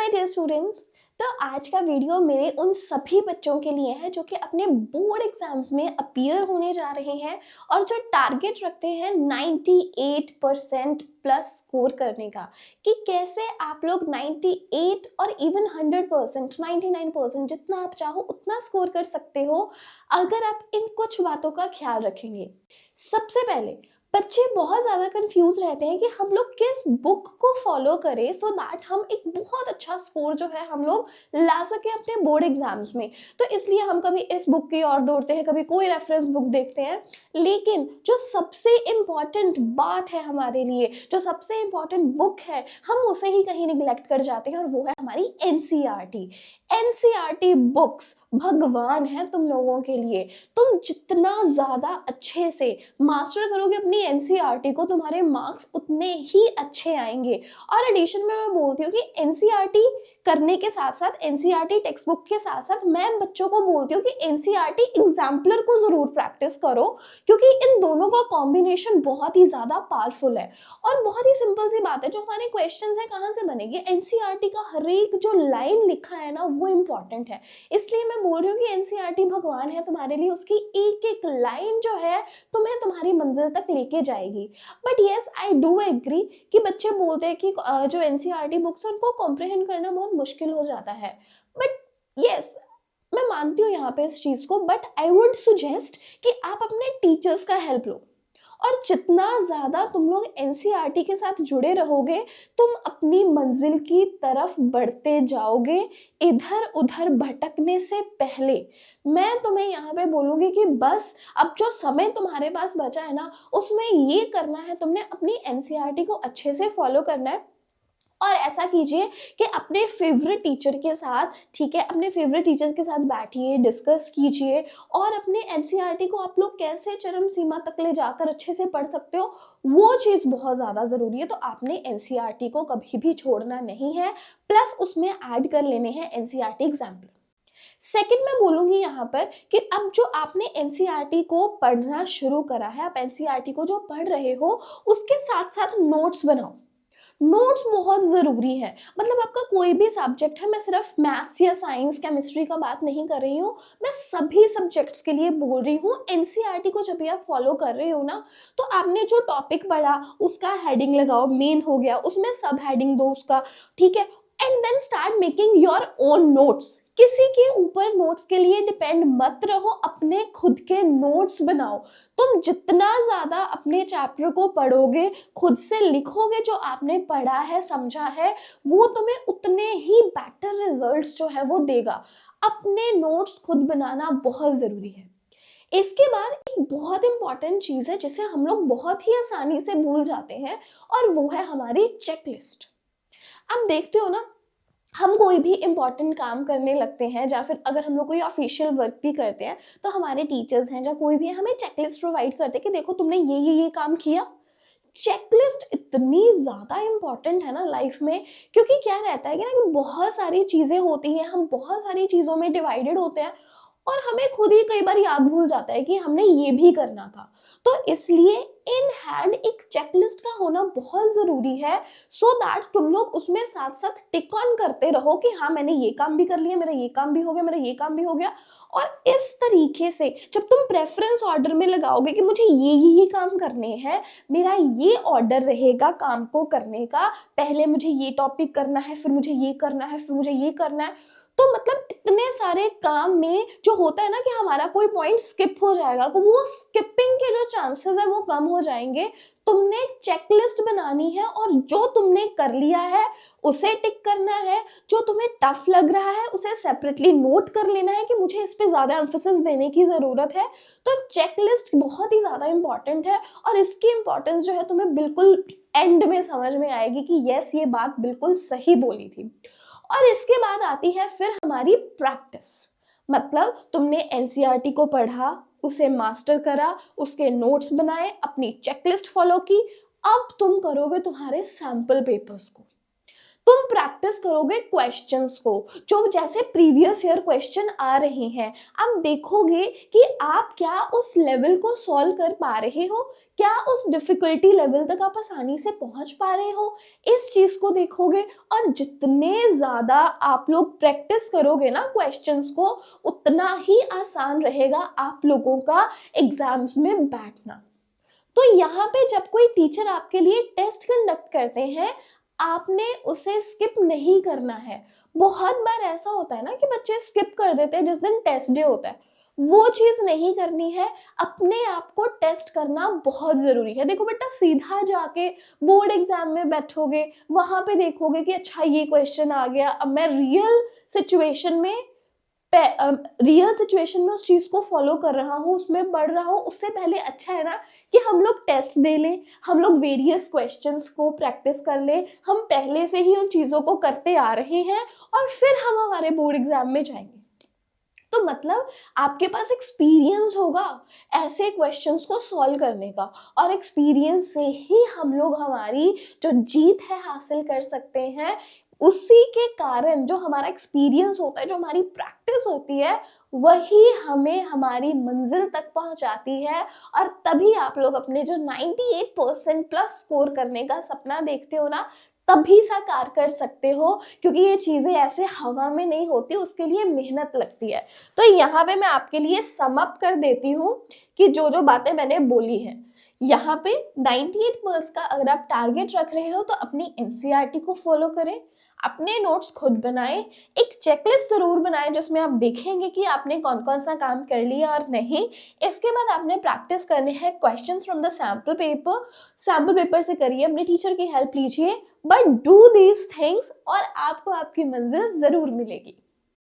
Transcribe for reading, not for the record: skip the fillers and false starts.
My dear students. तो आज का वीडियो मेरे उन सभी बच्चों के लिए है जो कि अपने बोर्ड एग्जाम्स में अपीयर होने जा रहे हैं और जो टारगेट रखते हैं 98% प्लस स्कोर करने का, कि कैसे आप लोग 98 और इवन 100%, 99% जितना आप चाहो उतना स्कोर कर सकते हो अगर आप इन कुछ बातों का ख्याल रखेंगे। सबसे पहले बच्चे बहुत ज़्यादा कंफ्यूज रहते हैं कि हम लोग किस बुक को फॉलो करें सो दैट हम एक बहुत अच्छा स्कोर जो है हम लोग ला सके अपने बोर्ड एग्जाम्स में। तो इसलिए हम कभी इस बुक की ओर दौड़ते हैं, कभी कोई रेफरेंस बुक देखते हैं, लेकिन जो सबसे इम्पॉर्टेंट बात है हमारे लिए, जो सबसे इम्पॉर्टेंट बुक है, हम उसे ही कहीं निगलेक्ट कर जाते हैं और वो है हमारी एनसीईआरटी। एनसीईआरटी बुक्स भगवान है तुम लोगों के लिए। तुम जितना ज़्यादा अच्छे से मास्टर करोगे अपनी एनसीईआरटी को, तुम्हारे मार्क्स उतने ही अच्छे आएंगे। और एडिशन में मैं बोलती हूँ कि एनसीईआरटी करने के साथ साथ, एनसीईआरटी टेक्स्ट बुक के साथ साथ, मैं बच्चों को बोलती हूँ कि एनसीईआरटी एग्जाम्पलर को जरूर प्रैक्टिस करो, क्योंकि इन दोनों का कॉम्बिनेशन बहुत ही ज्यादा पावरफुल है। और बहुत ही सिंपल सी बात है, जो हमारे क्वेश्चन है कहाँ से बनेंगे, एनसीईआरटी का हर एक जो लाइन लिखा है ना वो इंपॉर्टेंट है। इसलिए मैं बोल रही हूँ कि एनसीईआरटी भगवान है तुम्हारे लिए। उसकी एक एक लाइन जो है तुम्हें तुम्हारी मंजिल तक लेके जाएगी। But yes, I do agree कि बच्चे बोलते हैं कि जो एनसीईआरटी बुक्स है उनको कॉम्प्रिहेंड करना बहुत मुश्किल हो जाता है। बट येस, मैं मानती हूँ यहाँ पे इस चीज को, बट आई वुड सुजेस्ट कि आप अपने टीचर्स का हेल्प लो। और जितना ज्यादा तुम लोग एनसीईआरटी के साथ जुड़े रहोगे, तुम अपनी मंजिल की तरफ बढ़ते जाओगे इधर उधर भटकने से पहले। मैं तुम्हें यहाँ पे बोलूंगी कि बस अब जो समय तुम्हारे पास बचा है ना, उसमें ये करना है, तुमने अपनी एनसीईआरटी को अच्छे से फॉलो करना है। और ऐसा कीजिए कि अपने फेवरेट टीचर के साथ, ठीक है, अपने फेवरेट टीचर के साथ बैठिए, डिस्कस कीजिए और अपने एनसीईआरटी को आप लोग कैसे चरम सीमा तक ले जाकर अच्छे से पढ़ सकते हो, वो चीज़ बहुत ज़्यादा ज़रूरी है। तो आपने एनसीईआरटी को कभी भी छोड़ना नहीं है, प्लस उसमें ऐड कर लेने हैं एनसीईआरटी एग्जाम्पल। सेकंड मैं बोलूंगी यहाँ पर कि अब जो आपने एनसीईआरटी को पढ़ना शुरू करा है, आप एनसीईआरटी को जो पढ़ रहे हो उसके साथ साथ नोट्स बनाओ। नोट्स बहुत ज़रूरी है। मतलब आपका कोई भी सब्जेक्ट है, मैं सिर्फ मैथ्स या साइंस केमिस्ट्री का बात नहीं कर रही हूँ, मैं सभी सब्जेक्ट्स के लिए बोल रही हूँ। एनसीईआरटी को जब भी आप फॉलो कर रहे हो ना, तो आपने जो टॉपिक पढ़ा उसका हेडिंग लगाओ, मेन हो गया, उसमें सब हेडिंग दो उसका, ठीक है, and then start making your own notes. किसी के ऊपर नोट्स के लिए डिपेंड मत रहो, अपने खुद के नोट्स बनाओ। तुम जितना ज्यादा अपने चैप्टर को पढ़ोगे, खुद से लिखोगे, जो आपने पढ़ा है, समझा है, वो तुम्हें उतने ही बेटर रिजल्ट्स जो है वो देगा। अपने नोट्स खुद बनाना बहुत जरूरी है। इसके बाद एक बहुत इंपॉर्टेंट चीज है जिसे हम लोग बहुत ही आसानी से भूल जाते हैं, और वो है हमारी चेकलिस्ट। अब देखते हो ना, हम कोई भी इम्पॉर्टेंट काम करने लगते हैं, या फिर अगर हम लोग कोई ऑफिशियल वर्क भी करते हैं, तो हमारे टीचर्स हैं या कोई भी है, हमें चेकलिस्ट प्रोवाइड करते हैं कि देखो तुमने ये काम किया। चेकलिस्ट इतनी ज़्यादा इम्पॉर्टेंट है ना लाइफ में, क्योंकि क्या रहता है कि ना कि बहुत सारी चीज़ें होती हैं, हम बहुत सारी चीज़ों में डिवाइडेड होते हैं और हमें खुद ही कई बार याद भूल जाता है कि हमने ये भी करना था। तो इसलिए इन हैंड एक चेकलिस्ट का होना बहुत ज़रूरी है, सो दैट तुम लोग उसमें साथ साथ टिक ऑन करते रहो कि हाँ मैंने ये काम भी कर लिया, मेरा ये काम भी हो गया, मेरा ये काम भी हो गया। और इस तरीके से जब तुम प्रेफरेंस ऑर्डर में लगाओगे कि मुझे ये काम करने हैं, मेरा ये ऑर्डर रहेगा काम को करने का, पहले मुझे ये टॉपिक करना है, फिर मुझे ये करना है, फिर मुझे ये करना है, तो मतलब इतने सारे काम में जो होता है ना कि हमारा कोई पॉइंट स्किप हो जाएगा, तो वो स्किपिंग के जो चांसेस है वो कम हो जाएंगे। तुमने चेकलिस्ट बनानी है और जो तुमने कर लिया है उसे टिक करना है, जो तुम्हें टफ लग रहा है उसे सेपरेटली नोट कर लेना है कि मुझे इस पे ज्यादा एम्फेसिस देने की जरूरत है। तो चेकलिस्ट बहुत ही ज्यादा इंपॉर्टेंट है, और इसकी इंपॉर्टेंस जो है तुम्हें बिल्कुल एंड में समझ में आएगी कि यस, ये बात बिल्कुल सही बोली थी। और इसके बाद आती है फिर हमारी प्रैक्टिस। मतलब तुमने एनसीईआरटी को पढ़ा, उसे मास्टर करा, उसके नोट्स बनाए, अपनी चेकलिस्ट फॉलो की, अब तुम करोगे तुम्हारे सैंपल पेपर्स को। तुम प्रैक्टिस करोगे क्वेश्चंस को, जो जैसे प्रीवियस ईयर क्वेश्चन आ रहे हैं, अब देखोगे कि आप क्या उस लेवल को सॉल्व कर पा रहे हो, क्या उस डिफिकल्टी लेवल तक आप आसानी से पहुंच पा रहे हो, इस चीज को देखोगे। और जितने ज्यादा आप लोग प्रैक्टिस करोगे ना क्वेश्चंस को, उतना ही आसान रहेगा आप लोगों का एग्जाम्स में बैठना। तो यहाँ पे जब कोई टीचर आपके लिए टेस्ट कंडक्ट करते हैं, आपने उसे स्किप नहीं करना है। बहुत बार ऐसा होता है ना कि बच्चे स्किप कर देते हैं जिस दिन टेस्ट डे होता है, वो चीज नहीं करनी है। अपने आप को टेस्ट करना बहुत जरूरी है। देखो बेटा, सीधा जाके बोर्ड एग्जाम में बैठोगे, वहां पे देखोगे कि अच्छा ये क्वेश्चन आ गया, अब मैं रियल सिचुएशन में उस चीज को फॉलो कर रहा हूँ, उसमें पढ़ रहा हूँ। उससे पहले अच्छा है ना कि हम लोग टेस्ट दे लें, हम लोग वेरियस क्वेश्चंस को प्रैक्टिस कर लें, हम पहले से ही उन चीजों को करते आ रहे हैं और फिर हम हमारे बोर्ड एग्जाम में जाएंगे। तो मतलब आपके पास एक्सपीरियंस होगा ऐसे क्वेश्चंस को सॉल्व करने का, और एक्सपीरियंस से ही हम लोग हमारी जो जीत है हासिल कर सकते हैं। उसी के कारण जो हमारा एक्सपीरियंस होता है, जो हमारी प्रैक्टिस होती है, वही हमें हमारी मंजिल तक पहुंचाती है। और तभी आप लोग अपने जो 98% प्लस स्कोर करने का सपना देखते हो ना, तभी साकार कर सकते हो, क्योंकि ये चीजें ऐसे हवा में नहीं होती, उसके लिए मेहनत लगती है। तो यहाँ पे मैं आपके लिए सम अप कर देती हूँ कि जो जो बातें मैंने बोली हैं, यहाँ पे 98% का अगर आप टारगेट रख रहे हो तो अपनी एनसीईआरटी को फॉलो करें, अपने नोट्स खुद बनाएं, एक चेकलिस्ट जरूर बनाएं जिसमें आप देखेंगे कि आपने कौन कौन सा काम कर लिया और नहीं। इसके बाद आपने प्रैक्टिस करने हैं questions from the sample paper से करिए, अपने टीचर की हेल्प लीजिए, बट डू दीज थिंग्स और आपको आपकी मंजिल जरूर मिलेगी।